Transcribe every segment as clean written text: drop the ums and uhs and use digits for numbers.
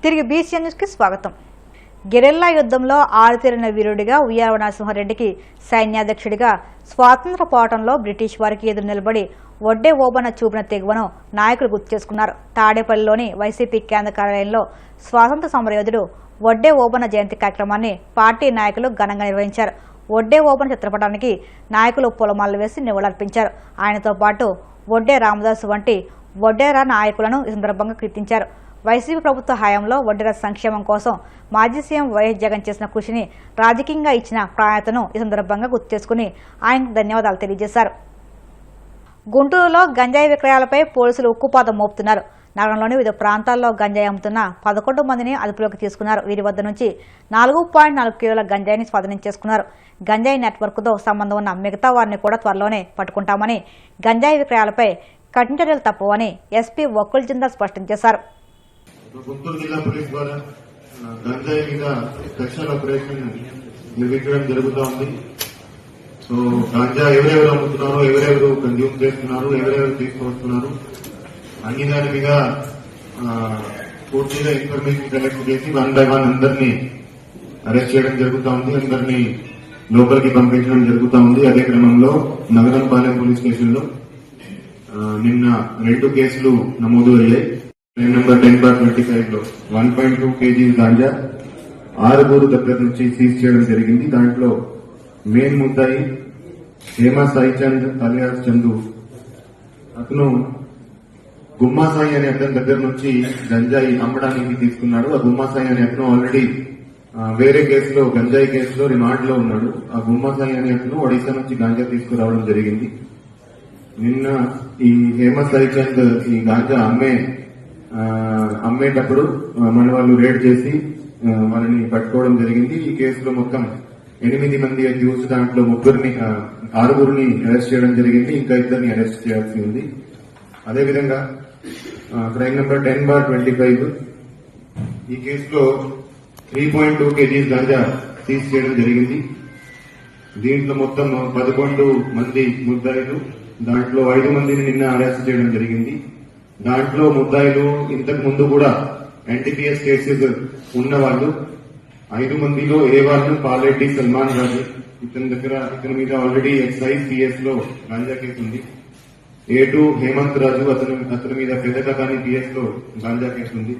తిరిగి బీసీఎన్ న్యూస్కి స్వాగతం. గెరిల్లా యుద్ధంలో ఆరితేరిన వీరుడిగా ఉయ్యాల నరసింహారెడ్డికి సైన్యాధ్యక్షుడిగా స్వాతంత్ర పోరాటంలో బ్రిటిష్ వారికి ఎదురు నిలబడి వడ్డే ఓబన్న చూపిన తెగువను నాయకులు గుర్తు చేసుకున్నారు. తాడేపల్లిలోని వైసీపీ కేంద్ర కార్యాలయంలో స్వాతంత్ర సమరయోధుడు వడ్డే ఓబన్న జయంతి కార్యక్రమాన్ని పార్టీ నాయకులు ఘనంగా నిర్వహించారు. వడ్డే ఓబన్న చిత్రపటానికి నాయకులు పూలమాలలు వేసి నివాళులర్పించారు. ఆయనతో పాటు వడ్డే రామదాసు వంటి వడ్డేరా నాయకులను ఈ సందర్భంగా కీర్తించారు. వైసీపీ ప్రభుత్వ హయాంలో వడ్డేర సంక్షేమం కోసం మాజీ సీఎం వైఎస్ జగన్ చేసిన కృషిని, రాజకీయంగా ఇచ్చిన ప్రాయతను ఈ సందర్భంగా గుర్తు చేసుకుని ఆయనకు ధన్యవాదాలు తెలియజేశారు. గుంటూరులో గంజాయి విక్రయాలపై పోలీసులు ఉక్కుపాదం మోపుతున్నారు. నగరంలోని వివిధ ప్రాంతాల్లో గంజాయి అమ్ముతున్న 11 మందిని అదుపులోకి తీసుకున్నారు. వీరి వద్ద నుంచి 4.4 కిలోల గంజాయిని స్వాధీనం చేసుకున్నారు. గంజాయి నెట్వర్క్తో సంబంధం ఉన్న మిగతా వారిని కూడా త్వరలోనే పట్టుకుంటామని, గంజాయి విక్రయాలపై కఠిన చర్యలు తప్పవని ఎస్పీ వకుల్ జిందాల్ స్పష్టం చేశారు. గుంటూరు జిల్లా పోలీస్ ద్వారా గంజాయి మీద స్పెషల్ ఆపరేషన్ నిర్వహించడం జరుగుతూ ఉంది. సో గంజా ఎవరెవరు అమ్ముతున్నారో, ఎవరెవరు కన్జ్యూమ్ చేస్తున్నారు, ఎవరెవరు తీసుకొస్తున్నారు అన్ని దాని మీద పూర్తిగా ఇన్ఫర్మేషన్ కలెక్ట్ చేసి 1 by 1 అందరినీ అరెస్ట్ చేయడం జరుగుతూ ఉంది. అందరినీ లోపలికి పంపించడం జరుగుతూ ఉంది. అదే క్రమంలో నగరంపాలెం పోలీస్ స్టేషన్ లో నిన్న 2 కేసులు నమోదు అయ్యాయి. నెంబర్ 10/25 లో 1.2 kg గాంజా 6 దగ్గర నుంచి సీజ్ చేయడం జరిగింది. దాంట్లో మెయిన్ ముద్దాయి హేమా సాయి చంద్ అలియాస్ చందు, అతను గుమ్మా సాయి అనే అతని దగ్గర నుంచి గంజాయి అమ్మడానికి తీసుకున్నాడు. ఆ గుమ్మా సాయి అనే అతను ఆల్రెడీ వేరే కేసులో, గంజాయి కేసులో రిమాండ్ లో ఉన్నాడు. ఆ గుమ్మా సాయి అనే అతను ఒడిశా నుంచి గాంజా తీసుకురావడం జరిగింది. నిన్న ఈ హేమా సాయి చంద్ ఈ గాంజా అమ్మేటప్పుడు మన వాళ్ళు రేడ్ చేసి వాళ్ళని పట్టుకోవడం జరిగింది. ఈ కేసులో మొత్తం 8 మంది అక్యూజ్, దాంట్లో 6 అరెస్ట్ చేయడం జరిగింది. ఇంకా 2 అరెస్ట్ చేయాల్సి ఉంది. అదేవిధంగా క్రైమ్ నెంబర్ 10/25 ఈ కేసులో 3.2 kg గాంజా సీజ్ చేయడం జరిగింది. దీంట్లో మొత్తం 11 మంది ముద్దాయిలు, దాంట్లో 5 మందిని నిన్న అరెస్ట్ చేయడం జరిగింది. దాంట్లో ముద్దాయిలు ఇంతకు ముందు కూడా ఎన్టీపీఎస్ కేసెస్ ఉన్నవాళ్ళు 5 మందిలో వాళ్ళు పాలెడ్డి సల్మాన్ రాజు, ఇతని మీద ఆల్రెడీ ఎక్సైజ్ పిఎస్ లో గాంజా కేసు ఉంది. A2 హేమంత్ రాజు, అతని మీద పెద్దకథాని పిఎస్ లో గాంజా కేసు ఉంది.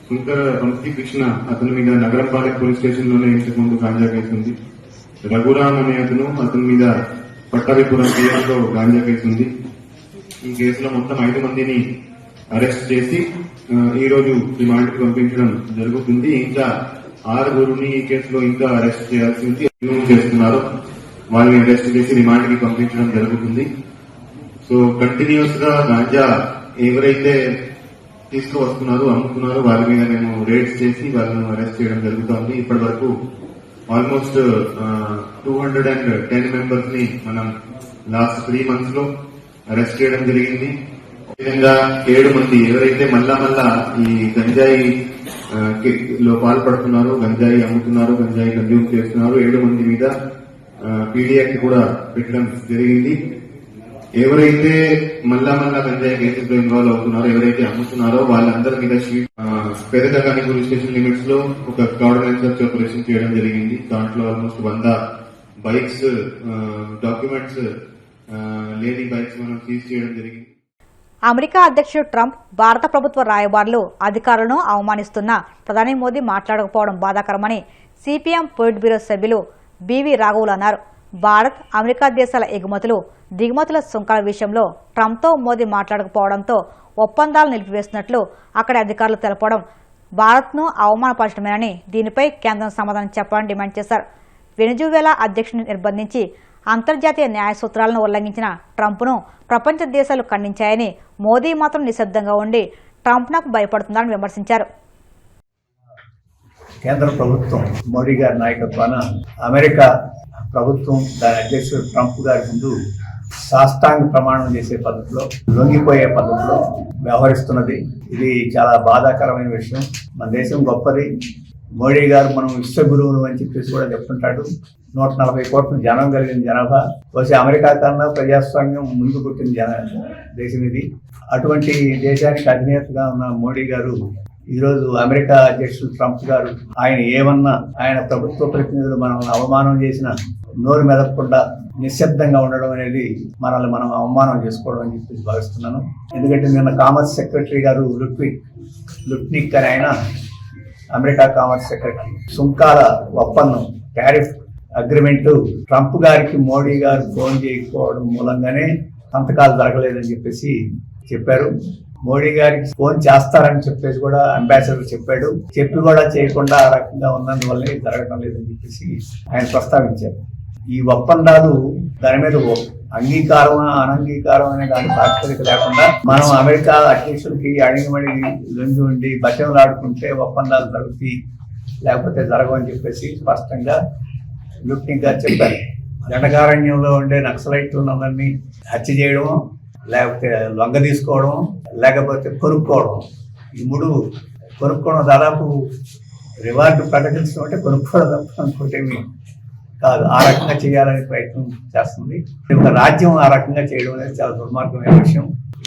శంకర వంశీ కృష్ణ, అతని మీద నగరంపాలెం పోలీస్ స్టేషన్ లోనే ఇంతకు ముందు గాంజా కేసు ఉంది. రఘురామ్ అనే అతని మీద పట్టాభిపురం పిఎస్ లో గాంజా కేసు ఉంది. ఈ కేసులో మొత్తం 5 మందిని అరెస్ట్ చేసి ఈ రోజు రిమాండ్ కి పంపించడం జరుగుతుంది. ఇంకా 6 ఈ కేసులో ఇంకా అరెస్ట్ చేయాల్సి ఉంది. చేస్తున్నారు, వాళ్ళని అరెస్ట్ చేసి రిమాండ్ కి పంపించడం జరుగుతుంది. సో కంటిన్యూస్ గా గాంజా ఎవరైతే తీసుకువస్తున్నారు, అమ్ముతున్నారో వారి మీద మేము రేడ్స్ చేసి వాళ్ళను అరెస్ట్ చేయడం జరుగుతుంది. ఇప్పటి వరకు ఆల్మోస్ట్ 210 మెంబర్స్ ని మనం లాస్ట్ 3 months లో అరెస్ట్ చేయడం జరిగింది. విధంగా 7 మంది ఎవరైతే మళ్ళా ఈ గంజాయి లో పాల్పడుతున్నారో, గంజాయి అమ్ముతున్నారు, గంజాయి కన్జ్యూమ్ చేస్తున్నారు, 7 మంది మీద పీడీ యాక్ట్ కూడా పెట్టడం జరిగింది. ఎవరైతే మళ్ళా గంజాయి కేసులో ఇన్వాల్వ్ అవుతున్నారో, ఎవరైతే అమ్ముతున్నారో వాళ్ళందరి మీద పెదకగాని పోలీస్ స్టేషన్ లిమిట్స్ లో ఒక ఆర్డినెన్స్ సర్చ్ ఆపరేషన్ చేయడం జరిగింది. దాంట్లో almost 100 bikes, documents, lady bikes మనం సీజ్ చేయడం జరిగింది. అమెరికా అధ్యక్షుడు ట్రంప్ భారత ప్రభుత్వ రాయబారులు, అధికారులను అవమానిస్తున్న ప్రధాని మోదీ మాట్లాడకపోవడం బాధాకరమని సిపిఎం పొలిట్ బ్యూరో సభ్యులు బివి రాఘవులు అన్నారు. భారత్, అమెరికా దేశాల ఎగుమతులు, దిగుమతుల సుంకాల విషయంలో ట్రంప్తో మోదీ మాట్లాడకపోవడంతో ఒప్పందాలు నిలిపివేస్తున్నట్లు అక్కడి అధికారులు తెలపడం భారత్ను అవమానపరచడమేనని, దీనిపై కేంద్రం సమాధానం చెప్పాలని డిమాండ్ చేశారు. వెనిజువేలా అధ్యక్షుడిని నిర్బంధించి అంతర్జాతీయ న్యాయ సూత్రాలను ఉల్లంఘించిన ట్రంప్ను ప్రపంచ దేశాలు ఖండించాయని, మోదీ మాత్రం నిశ్శబ్దంగా ఉండి ట్రంప్ నాకు భయపడుతుందని విమర్శించారు. కేంద్ర ప్రభుత్వం మోడీ గారి నాయకత్వాన అమెరికా ప్రభుత్వం దాని అధ్యక్షుడు ట్రంప్ గారి ముందు సాష్టాంగ ప్రమాణం చేసే పద్ధతిలో, లొంగిపోయే పద్ధతిలో వ్యవహరిస్తున్నది. ఇది చాలా బాధాకరమైన విషయం. మన దేశం గొప్పది. మోడీ గారు మనం విశ్వగురువులు అని చెప్పేసి కూడా చెప్తుంటాడు. 140 కోట్ల జనం కలిగిన జనాభా, వచ్చి అమెరికా కన్నా ప్రజాస్వామ్యం ముందు పుట్టిన దేశం ఇది. అటువంటి దేశానికి అధినేతగా ఉన్న మోడీ గారు ఈరోజు అమెరికా అధ్యక్షుడు ట్రంప్ గారు ఆయన ఏమన్నా ఆయన ప్రభుత్వ ప్రతినిధులు మనం అవమానం చేసిన నోరు మెదపకుండా నిశ్శబ్దంగా ఉండడం అనేది మనల్ని మనం అవమానం చేసుకోవడం అని చెప్పి భావిస్తున్నాను. ఎందుకంటే నిన్న కామర్స్ సెక్రటరీ గారు లుట్నిక్ అని ఆయన అమెరికా కామర్స్ సెక్రటరీ సుంకాల ఒప్పందం టారిఫ్ అగ్రిమెంట్ ట్రంప్ గారికి మోడీ గారు ఫోన్ చేయకపోవడం మూలంగానే సంతకాలు జరగలేదని చెప్పేసి చెప్పారు. మోడీ గారికి ఫోన్ చేస్తారని చెప్పేసి కూడా అంబాసిడర్ చెప్పాడు. చెప్పి కూడా చేయకుండా ఆ రకంగా ఉన్నందువల్లే జరగడం లేదని చెప్పేసి ఆయన ప్రస్తావించారు. ఈ ఒప్పందాలు దాని మీద అంగీకారం అనంగీకారం అనే దాని ప్రాతిపదిక లేకుండా మనం అమెరికా అధ్యక్షుడికి అడిగిమడి లొంగి ఉండి బతిమలాడుకుంటే ఒప్పందాలు జరుగుతాయి, లేకపోతే జరగవని చెప్పేసి స్పష్టంగా లుట్నిక్ గారు చెప్పారు. దండకారణ్యంలో ఉండే నక్సలైట్లందరినీ హత్య చేయడం, లేకపోతే లొంగ తీసుకోవడం, లేకపోతే కొనుక్కోవడం, ఈ మూడు కొనుక్కోవడం దాదాపు రివార్డు ప్రకటించడం అంటే కొనుక్కోవడం తప్ప అనుకోవటేమి కాదు. ఆ రకంగా చేయాలని ప్రయత్నం చేస్తుంది. ఒక రాజ్యం ఆ రకంగా చేయడం అనేది చాలా దుర్మార్గమైన విషయం.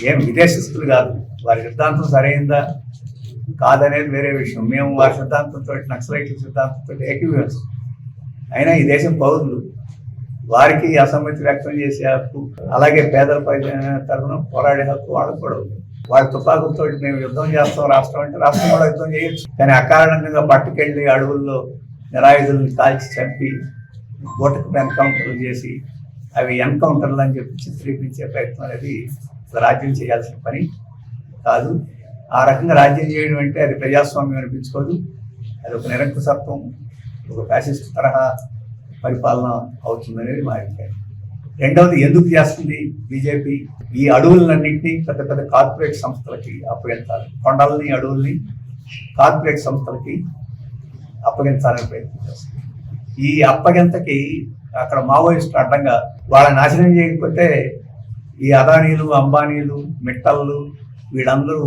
ఏం విదేశస్తులు కాదు, వారి సిద్ధాంతం సరైందా కాదనేది వేరే విషయం. మేము వారి సిద్ధాంతంతో నక్సలైట్ల సిద్ధాంతంతో ఏకీభవిస్తాం. అయినా ఈ దేశం పౌరులు, వారికి అసమ్మతి వ్యక్తం చేసే హక్కు, అలాగే పేదల తరఫున పోరాడే హక్కు వాళ్ళకు కూడా ఉంది. వాళ్ళ తుపాకులతో మేము యుద్ధం చేస్తాం రాష్ట్రం అంటే రాష్ట్రం కూడా యుద్ధం చేయొచ్చు. కానీ అకారణంగా పట్టుకెళ్ళి అడవుల్లో నిరాయుధుల్ని కాల్చి చంపి బోటకు ఎన్కౌంటర్లు చేసి అవి ఎన్కౌంటర్లు అని చెప్పి చిత్రీకరించే ప్రయత్నం అనేది రాజ్యం చేయాల్సిన పని కాదు. ఆ రకంగా రాజ్యం చేయడం అంటే అది ప్రజాస్వామ్యం అనిపించుకోదు. అది ఒక నిరంకుశత్వం, ఒక ఫ్యాసిస్ట్ తరహా పరిపాలన అవుతుందనేది మా అభిప్రాయం. రెండవది, ఎందుకు చేస్తుంది బీజేపీ? ఈ అడవులన్నింటినీ పెద్ద పెద్ద కార్పొరేట్ సంస్థలకి అప్పగించాలి. కొండల్ని అడవుల్ని కార్పొరేట్ సంస్థలకి అప్పగించాలని ప్రయత్నం చేస్తుంది. ఈ అప్పగింతకి అక్కడ మావోయిస్టులు అడ్డంగా వాళ్ళ నాశనం చేయకపోతే ఈ అదానీలు, అంబానీలు, మిట్టళ్ళు వీళ్ళందరూ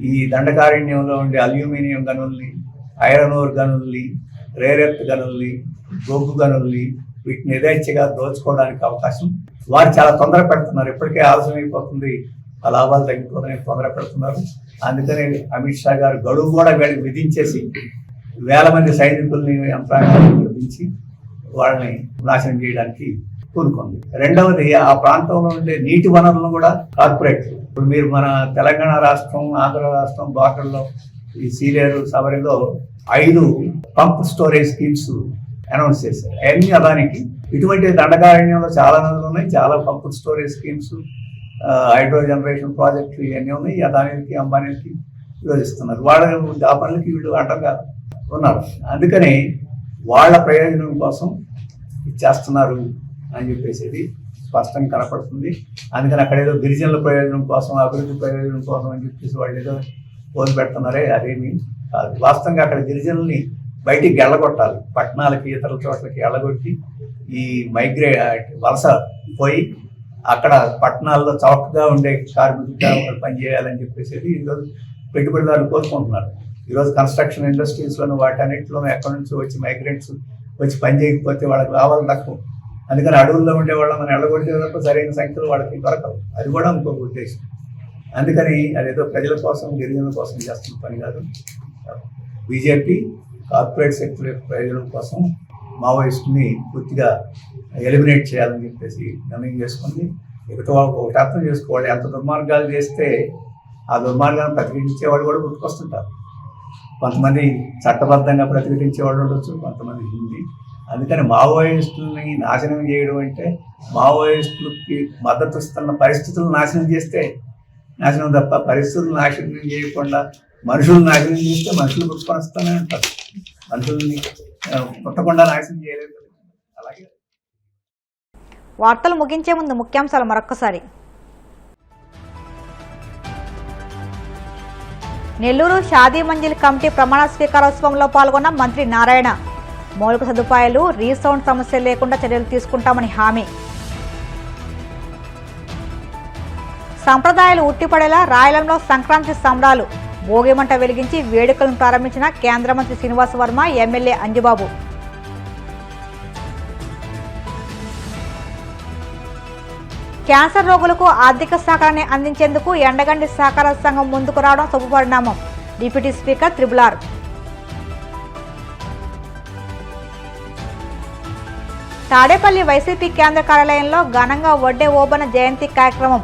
ఈ దండకారణ్యంలో ఉండే అల్యూమినియం గనుల్ని, ఐరన్ ఓర్ గనుల్ని, రేరెత్ గనుల్ని, బొగ్గు గనుల్ని వీటిని యథేచ్ఛగా దోచుకోవడానికి అవకాశం వారు చాలా తొందర పెడుతున్నారు. ఇప్పటికే ఆలస్యం అయిపోతుంది, ఆ లాభాలు తగ్గిపోతాయని తొందర పెడుతున్నారు. అందుకని అమిత్ షా గారు గడువు కూడా వీళ్ళకి విధించేసి వేల మంది సైనికుల్ని యంత్రాంగాన్ని విధించి వాళ్ళని నాశనం చేయడానికి కూరుకుంది. రెండవది, ఆ ప్రాంతంలో ఉండే నీటి వనరులను కూడా కార్పొరేట్, ఇప్పుడు మీరు మన తెలంగాణ రాష్ట్రం, ఆంధ్ర రాష్ట్రం బార్డర్లో ఈ సీలేరు సబరిలో 5 పంప్ స్టోరేజ్ స్కీమ్స్ అనౌన్స్ చేశారు. అవన్నీ అదానికి. ఇటువంటి దండకారణ్యంలో చాలా నదులు ఉన్నాయి, చాలా pump storage schemes, hydro generation ప్రాజెక్టులు ఇవన్నీ ఉన్నాయి. అదానికి, అంబానీలకి వివరిస్తున్నారు. వాళ్ళ ఆ పనులకి వీళ్ళు అడ్డంగా ఉన్నారు. అందుకని వాళ్ళ ప్రయోజనం కోసం చేస్తున్నారు అని చెప్పేసి స్పష్టంగా కనపడుతుంది. అందుకని అక్కడ ఏదో గిరిజనుల ప్రయోజనం కోసం, అభివృద్ధి ప్రయోజనం కోసం అని చెప్పేసి వాళ్ళు ఏదో పోజు పెడుతున్నారే, అదేమి కాదు. వాస్తవంగా అక్కడ గిరిజనుల్ని బయటికి వెళ్ళగొట్టాలి. పట్టణాలకి, ఇతర చోట్లకి వెళ్ళగొట్టి ఈ వలస పోయి అక్కడ పట్టణాల్లో చౌకగా ఉండే కార్మికులుగా పనిచేయాలని చెప్పేసి ఈరోజు పెట్టుబడిదారులు కోరుకుంటున్నారు. ఈరోజు కన్స్ట్రక్షన్ ఇండస్ట్రీస్లోనూ వాటన్నిటిలోనూ ఎక్కడి నుంచి వచ్చి మైగ్రెంట్స్ వచ్చి పని చేయకపోతే వాళ్ళకి లాభాలు తక్కువ. అందుకని అడవుల్లో ఉండే వాళ్ళని మనం వెళ్ళగొట్టే తప్ప సరైన సంఖ్యలో వాళ్ళకి దొరకవు. అది కూడా ఇంకొక ఉద్దేశం. అందుకని అదేదో ప్రజల కోసం, గిరిజనుల కోసం చేస్తున్న పని కాదు. బీజేపీ కార్పొరేట్ సెక్టర్ యొక్క ప్రయోజనం కోసం మావోయిస్టుని పూర్తిగా ఎలిమినేట్ చేయాలని చెప్పేసి నిర్ణయం చేసుకుంది. ఒకటి అర్థం చేసుకోవాలి, ఎంత దుర్మార్గాలు చేస్తే ఆ దుర్మార్గాన్ని ప్రతిఘటించేవాళ్ళు కూడా గుర్తుకొస్తుంటారు. కొంతమంది చట్టబద్ధంగా ప్రతిఘటించేవాళ్ళు ఉండొచ్చు, కొంతమంది హిందీ. అందుకని మావోయిస్టులని నాశనం చేయడం అంటే మావోయిస్టులకి మద్దతు ఇస్తున్న పరిస్థితులను నాశనం చేస్తే నాశనం తప్ప, పరిస్థితులను నాశనం చేయకుండా మనుషులను నాశనం చేస్తే మనుషులు గుర్తుకొస్తానే ఉంటారు. మనుషుల్ని పుట్టకుండా నాశనం చేయలేదు. అలాగే వార్తలు ముగించే ముందు ముఖ్యాంశాలు మరొక్కసారి. నెల్లూరు షాదీ మంజిల్ కమిటీ ప్రమాణ స్వీకారోత్సవంలో పాల్గొన్న మంత్రి నారాయణ. మౌలిక సదుపాయాలు, రీసౌండ్ సమస్య లేకుండా చర్యలు తీసుకుంటామని హామీ. సంప్రదాయాలు ఉట్టిపడేలా రాయలంలో సంక్రాంతి సంబరాలు. భోగిమంట వెలిగించి వేడుకలను ప్రారంభించిన కేంద్ర మంత్రి శ్రీనివాస్ వర్మ, ఎమ్మెల్యే అంజిబాబు. క్యాన్సర్ రోగులకు ఆర్థిక సహకారాన్ని అందించేందుకు ఎండగండి సహకార సంఘం ముందుకు రావడం శుభపరిణామం. Deputy speaker triple R. Tadepalli YCP కేంద్ర కార్యాలయంలో ఘనంగా వడ్డే ఓబన్న జయంతి కార్యక్రమం.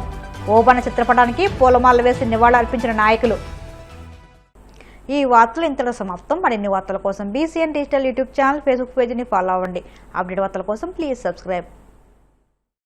ఓబన్న చిత్రపటానికి పూలమాలలు వేసి నివాళులర్పించిన నాయకులు. ఈ వార్తలు ఇంతలో సమాప్తం. మరిన్ని వార్తల కోసం BCN digital YouTube channel, Facebook పేజీని ఫాలో అవ్వండి. అప్డేట్ వార్తల కోసం ప్లీజ్ సబ్స్క్రైబ్.